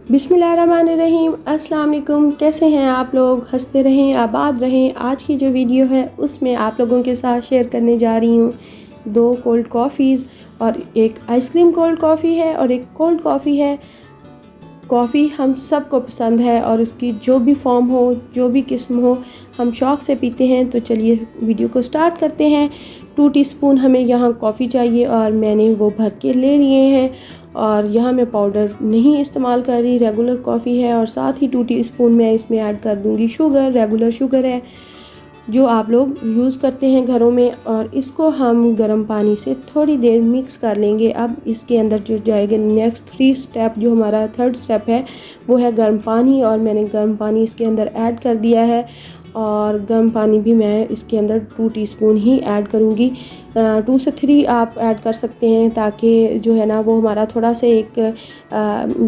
बिस्मिल्लाहिर्रहमानिर्रहीम। अस्सलाम वालेकुम। कैसे हैं आप लोग? हंसते रहें, आबाद रहें। आज की जो वीडियो है उसमें आप लोगों के साथ शेयर करने जा रही हूँ 2 कोल्ड कॉफ़ीज़, और एक आइसक्रीम कोल्ड कॉफ़ी है और एक कोल्ड कॉफ़ी है। कॉफ़ी हम सबको पसंद है और उसकी जो भी फॉर्म हो, जो भी किस्म हो, हम शौक़ से पीते हैं। तो चलिए वीडियो को स्टार्ट करते हैं। 2 टीस्पून हमें यहाँ कॉफ़ी चाहिए और मैंने वो भर के ले लिए हैं। और यहाँ मैं पाउडर नहीं इस्तेमाल कर रही, रेगुलर कॉफ़ी है। और साथ ही 2 टीस्पून मैं इसमें ऐड कर दूँगी शुगर, रेगुलर शुगर है जो आप लोग यूज़ करते हैं घरों में। और इसको हम गर्म पानी से थोड़ी देर मिक्स कर लेंगे। अब इसके अंदर जो जाएगा नेक्स्ट 3 स्टेप, जो हमारा 3rd स्टेप है वो है गर्म पानी। और मैंने गर्म पानी इसके अंदर ऐड कर दिया है और गर्म पानी भी मैं इसके अंदर 2 टीस्पून ही ऐड करूँगी। 2 से 3 आप ऐड कर सकते हैं ताकि जो है ना वो हमारा थोड़ा सा एक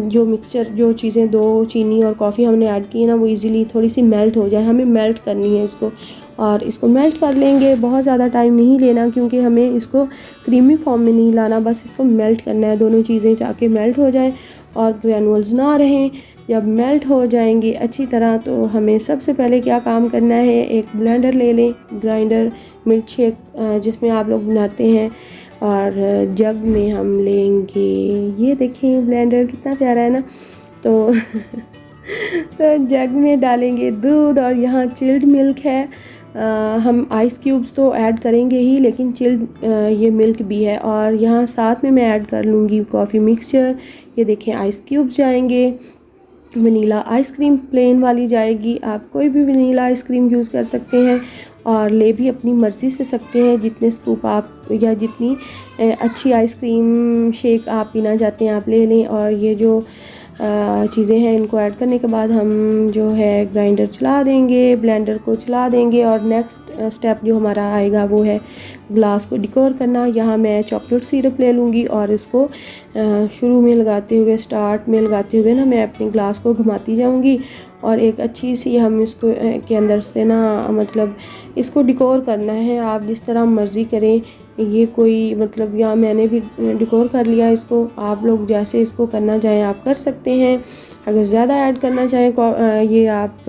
जो मिक्सचर, जो चीज़ें 2 चीनी और कॉफ़ी हमने ऐड की है ना, वो इजीली थोड़ी सी मेल्ट हो जाए। हमें मेल्ट करनी है इसको और इसको मेल्ट कर लेंगे। बहुत ज़्यादा टाइम नहीं लेना क्योंकि हमें इसको क्रीमी फॉर्म में नहीं लाना, बस इसको मेल्ट करना है। दोनों चीज़ें जाके मेल्ट हो जाएं और ग्रैनुअल्स ना रहें। जब मेल्ट हो जाएंगी अच्छी तरह तो हमें सबसे पहले क्या काम करना है, एक ब्लेंडर ले लें, ग्राइंडर, मिल्क शेक जिसमें आप लोग बनाते हैं। और जग में हम लेंगे, ये देखें ब्लेंडर कितना प्यारा है ना। तो तो जग में डालेंगे दूध और यहाँ चिल्ड मिल्क है। हम आइस क्यूब्स तो ऐड करेंगे ही, लेकिन चिल्ड ये मिल्क भी है। और यहाँ साथ में मैं ऐड कर लूँगी कॉफ़ी मिक्सचर। ये देखें आइस क्यूब्स जाएंगे। वनीला आइसक्रीम प्लेन वाली जाएगी, आप कोई भी वनीला आइसक्रीम यूज़ कर सकते हैं और ले भी अपनी मर्ज़ी से सकते हैं। जितने स्कूप आप या जितनी अच्छी आइसक्रीम शेक आप पीना चाहते हैं आप ले लें। और ये जो चीज़ें हैं इनको ऐड करने के बाद हम जो है ग्राइंडर चला देंगे, ब्लेंडर को चला देंगे। और नेक्स्ट स्टेप जो हमारा आएगा वो है ग्लास को डेकोर करना। यहाँ मैं चॉकलेट सिरप ले लूँगी और इसको शुरू में लगाते हुए, स्टार्ट में लगाते हुए ना मैं अपने ग्लास को घुमाती जाऊँगी। और एक अच्छी सी हम इसको के अंदर से ना मतलब इसको डेकोर करना है। आप जिस तरह मर्ज़ी करें, ये कोई मतलब यहाँ मैंने भी डेकोर कर लिया इसको। आप लोग जैसे इसको करना चाहें आप कर सकते हैं। अगर ज़्यादा ऐड करना चाहें ये आप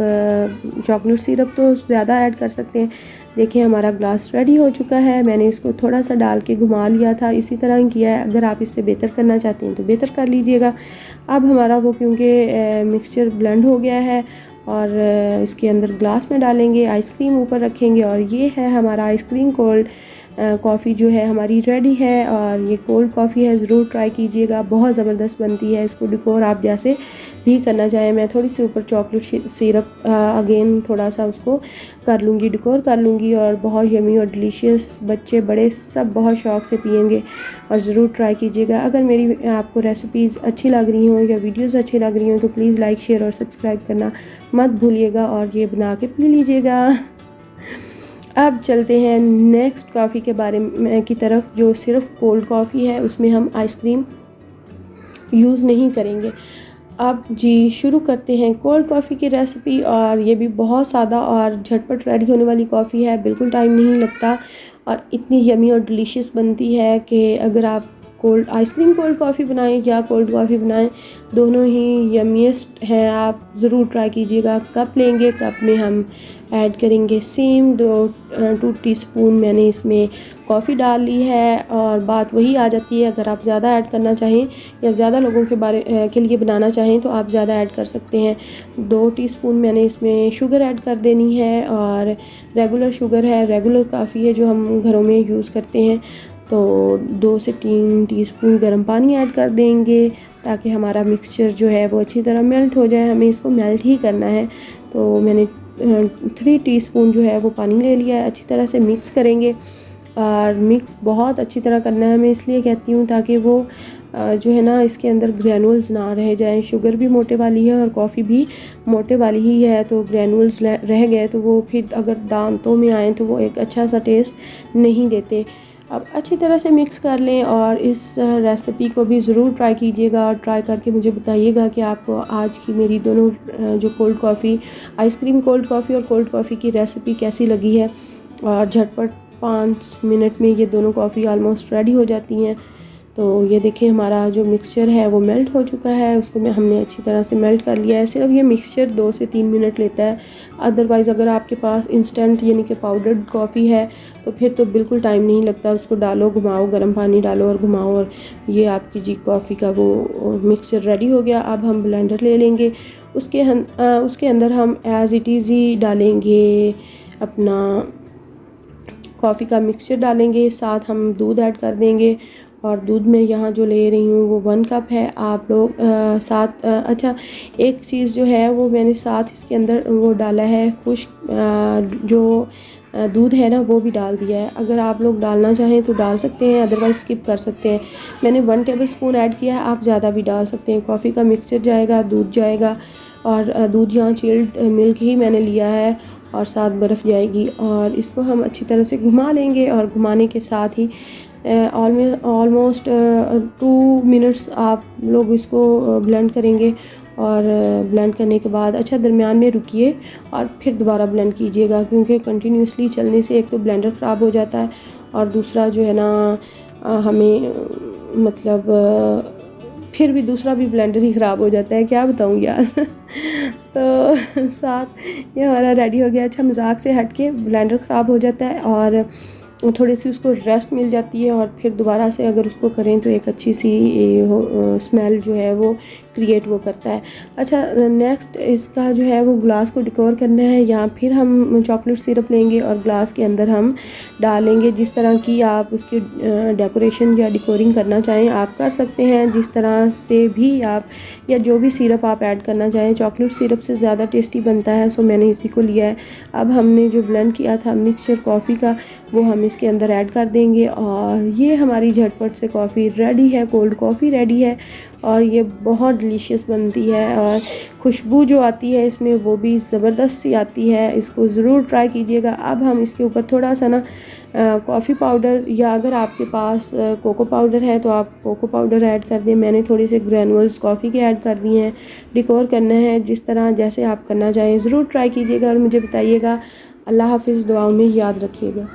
चॉकलेट सिरप तो ज़्यादा ऐड कर सकते हैं। देखिए हमारा ग्लास रेडी हो चुका है। मैंने इसको थोड़ा सा डाल के घुमा लिया था, इसी तरह ही किया है। अगर आप इससे बेहतर करना चाहते हैं तो बेहतर कर लीजिएगा। अब हमारा वो क्योंकि मिक्सचर ब्लेंड हो गया है और इसके अंदर ग्लास में डालेंगे, आइसक्रीम ऊपर रखेंगे और ये है हमारा आइसक्रीम कोल्ड कॉफ़ी जो है हमारी रेडी है। और ये कोल्ड कॉफ़ी है, ज़रूर ट्राई कीजिएगा, बहुत ज़बरदस्त बनती है। इसको डेकोर आप जैसे भी करना चाहें, मैं थोड़ी सी ऊपर चॉकलेट सिरप अगेन थोड़ा सा उसको कर लूँगी, डेकोर कर लूँगी। और बहुत यमी और डिलीशियस, बच्चे बड़े सब बहुत शौक़ से पियेंगे और ज़रूर ट्राई कीजिएगा। अगर मेरी आपको रेसिपीज़ अच्छी लग रही हों या वीडियोज़ अच्छी लग रही हों तो प्लीज़ लाइक, शेयर और सब्सक्राइब करना मत भूलिएगा और ये बना के पी लीजिएगा। अब चलते हैं नेक्स्ट कॉफ़ी के बारे में की तरफ, जो सिर्फ कोल्ड कॉफ़ी है, उसमें हम आइसक्रीम यूज़ नहीं करेंगे। अब जी शुरू करते हैं कोल्ड कॉफ़ी की रेसिपी। और ये भी बहुत सादा और झटपट रेडी होने वाली कॉफ़ी है, बिल्कुल टाइम नहीं लगता और इतनी यमी और डिलीशियस बनती है कि अगर आप कोल्ड आइसक्रीम कोल्ड कॉफ़ी बनाएं या कोल्ड कॉफ़ी बनाएं, दोनों ही यमीएस्ट हैं। आप ज़रूर ट्राई कीजिएगा। कप लेंगे, कप में हम ऐड करेंगे सेम 2 टीस्पून मैंने इसमें कॉफ़ी डाल ली है। और बात वही आ जाती है, अगर आप ज़्यादा ऐड करना चाहें या ज़्यादा लोगों के लिए बनाना चाहें तो आप ज़्यादा ऐड कर सकते हैं। 2 टीस्पून मैंने इसमें शुगर ऐड कर देनी है और रेगुलर शुगर है, रेगुलर कॉफ़ी है जो हम घरों में यूज़ करते हैं। तो 2 से 3 टीस्पून गर्म पानी ऐड कर देंगे ताकि हमारा मिक्सचर जो है वो अच्छी तरह मेल्ट हो जाए। हमें इसको मेल्ट ही करना है। तो मैंने 3 टीस्पून जो है वो पानी ले लिया है। अच्छी तरह से मिक्स करेंगे और मिक्स बहुत अच्छी तरह करना है। मैं इसलिए कहती हूँ ताकि वो जो है ना इसके अंदर ग्रैनुल्स ना रह जाएं। शुगर भी मोटे वाली है और कॉफ़ी भी मोटे वाली ही है, तो ग्रैनुल्स रह गए तो वो फिर अगर दांतों में आए तो वो एक अच्छा सा टेस्ट नहीं देते। अब अच्छी तरह से मिक्स कर लें और इस रेसिपी को भी ज़रूर ट्राई कीजिएगा और ट्राई करके मुझे बताइएगा कि आपको आज की मेरी दोनों जो cold coffee, ice cream cold coffee और कोल्ड कॉफ़ी की रेसिपी कैसी लगी है। और झटपट 5 मिनट में ये दोनों कॉफ़ी ऑलमोस्ट रेडी हो जाती हैं। तो ये देखिए हमारा जो मिक्सचर है वो मेल्ट हो चुका है, उसको हमने अच्छी तरह से मेल्ट कर लिया है। सिर्फ ये मिक्सचर 2 से 3 मिनट लेता है। अदरवाइज़ अगर आपके पास इंस्टेंट यानी कि पाउडर्ड कॉफ़ी है तो फिर तो बिल्कुल टाइम नहीं लगता। उसको डालो, घुमाओ, गर्म पानी डालो और घुमाओ, और ये आपकी जी कॉफ़ी का वो मिक्सचर रेडी हो गया। अब हम ब्लेंडर ले लेंगे, उसके अंदर हम एज़ इट इज़ ही डालेंगे अपना कॉफ़ी का मिक्सचर डालेंगे, साथ हम दूध ऐड कर देंगे। और दूध में यहाँ जो ले रही हूँ वो 1 कप है। आप लोग साथ अच्छा एक चीज़ जो है वो मैंने साथ इसके अंदर वो डाला है, खुश्क जो दूध है ना वो भी डाल दिया है। अगर आप लोग डालना चाहें तो डाल सकते हैं, अदरवाइज़ स्किप कर सकते हैं। मैंने 1 टेबलस्पून ऐड किया है, आप ज़्यादा भी डाल सकते हैं। कॉफ़ी का मिक्सचर जाएगा, दूध जाएगा, और दूध यहाँ चिल्ड मिल्क ही मैंने लिया है, और साथ बर्फ़ जाएगी। और इसको हम अच्छी तरह से घुमा लेंगे, और घुमाने के साथ ही ऑलमोस्ट 2 मिनट्स आप लोग इसको ब्लेंड करेंगे। और ब्लेंड करने के बाद अच्छा दरमियान में रुकिए और फिर दोबारा ब्लेंड कीजिएगा, क्योंकि कंटिन्यूसली चलने से एक तो ब्लेंडर ख़राब हो जाता है, और दूसरा जो है ना हमें मतलब फिर भी दूसरा भी ब्लेंडर ही ख़राब हो जाता है, क्या बताऊँ यार। तो साथ ये हमारा रेडी हो गया। अच्छा मजाक से हट के ब्लेंडर ख़राब हो जाता है और थोड़ी सी उसको रेस्ट मिल जाती है, और फिर दोबारा से अगर उसको करें तो एक अच्छी सी स्मेल जो है वो क्रिएट वो करता है। अच्छा नेक्स्ट इसका जो है वो ग्लास को डेकोर करना है। या फिर हम चॉकलेट सिरप लेंगे और ग्लास के अंदर हम डालेंगे। जिस तरह की आप उसकी डेकोरेशन या डेकोरिंग करना चाहें आप कर सकते हैं, जिस तरह से भी आप, या जो भी सिरप आप ऐड करना चाहें। चॉकलेट सिरप से ज़्यादा टेस्टी बनता है, सो मैंने इसी को लिया है। अब हमने जो ब्लेंड किया था मिक्सचर कॉफ़ी का वो हम इसके अंदर ऐड कर देंगे, और ये हमारी झटपट से कॉफ़ी रेडी है, कोल्ड कॉफ़ी रेडी है। और ये बहुत डिलीशियस बनती है, और खुशबू जो आती है इसमें वो भी ज़बरदस्त सी आती है। इसको ज़रूर ट्राई कीजिएगा। अब हम इसके ऊपर थोड़ा सा ना कॉफ़ी पाउडर, या अगर आपके पास कोको पाउडर है तो आप कोको पाउडर ऐड कर दें। मैंने थोड़े से ग्रैनुअल्स कॉफ़ी के ऐड कर दिए हैं। डेकोर करना है जिस तरह जैसे आप करना चाहें, ज़रूर ट्राई कीजिएगा और मुझे बताइएगा। अल्लाह हाफ़िज़, दुआओं में याद रखिएगा।